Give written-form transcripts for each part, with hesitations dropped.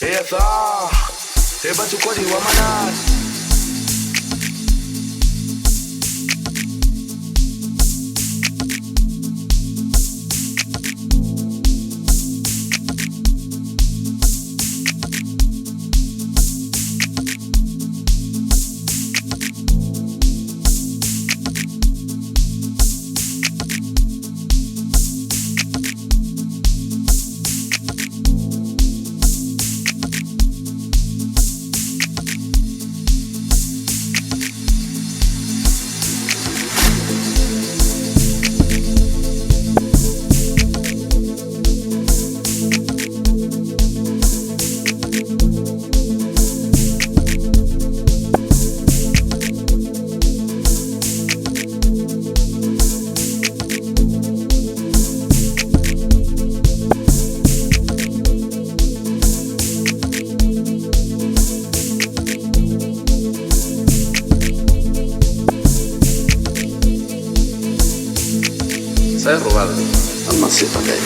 Yes, hey, but you call it woman. Saya robado al maceta que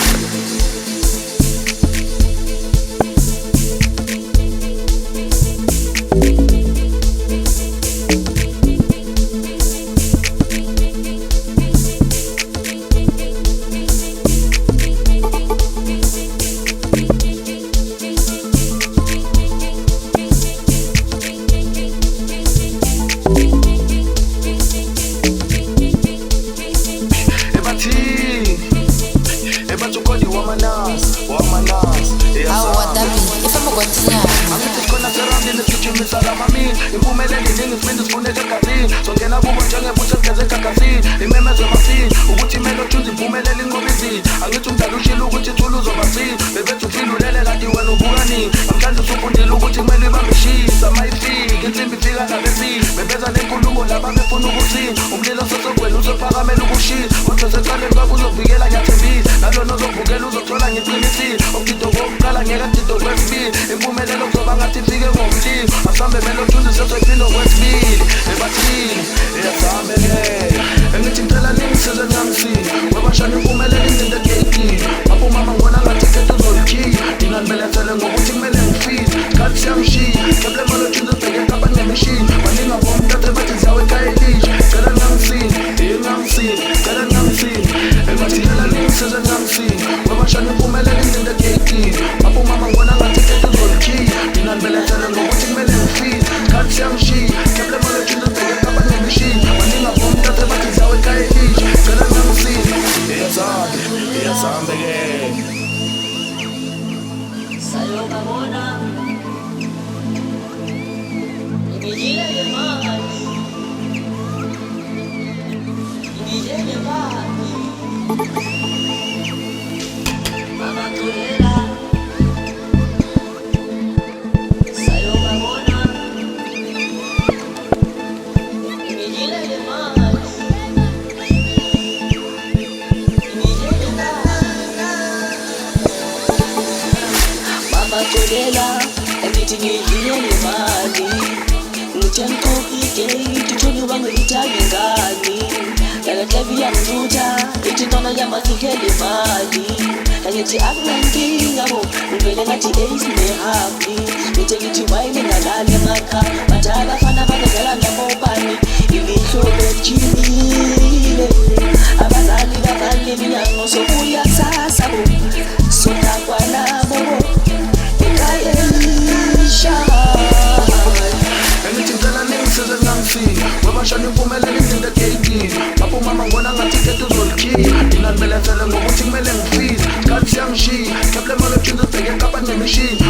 impumelelo iningi siphinde sifuneke egazini songena kubo njengephutha sigeze egagazini imemeze emasini ukuthi imele ojuza impumelelo inqoba izini angithi umdala ushila ukuthi ithula uzobasini bebethi ufile ulele kanti wena ubukanini namhlanje usufundile ukuthi kumele ibambishisa mayifika insimbi ifika nabesini bebeza nenkulumo laba befuna ukuthini umlilo sosogwena uzophakamela ukushisa kodwa secaleni kwabo uzovikela ngiyathembisa nalona ozovukela uzothola ngiqinisile okudidwa kokuqala ngeke kudidwa kwesibili impumelelo kuzoba ngathi ifike ngomlilo asambe mele ojuza sesoyiphinde okwesibili ebathini eyasambeke engithi ngicela ningisize ngingamsini webashana impumelelo indinde egeyitini apho umama ngibona ngathi ikhetho uzolukhiya mina nibelethele ngokuthi kumele ngifise sikhathi siyamshiya keble mali ojuza ubheke ekapa nemishini waningabo umtathe bathi ziyawe ekhaya elisha cela ngingamsini ngingamsini cela ngingamsini engithi ngicela ningisize ngingamsini webashana impumelelo indinde egeyitini apho umama ngibona ngathi ikhetho uzolukhiya mina nibelethele ngokuthi kumele ngifise sikhathi siyamshiya keble mali ojuza ubheke ekapa nemishini waningabo umtathe bathi ziyawe ekhaya elisha cela ngingamsini iyasambeke Sayobabona Ngijile mali Ngijile mali Mama tulela Sayobabona Ngijile mali Ngijile Mama tulela Everything ngijile mali Titoni wangu itabi ngani Yalatevi ya mtuta Itindona ya masikeli mali Kanyeti aklanti ngabo Mbele ngati ace me happy Nitekiti waini ngalale maka Matala fana bagazala ngabobani Ilihlobe chile Abazali babali minyango Sokuya sasa bo Sotakwa nabo Ekayelisha webashana impumelelo indinde egeyitini apho umama ngibona ngathi ikhetho uzolukhiya mina nibelethele ngokuthi kumele ngifise sikhathi siyamshiya keble mali ojuza ubheke ekapa nemishini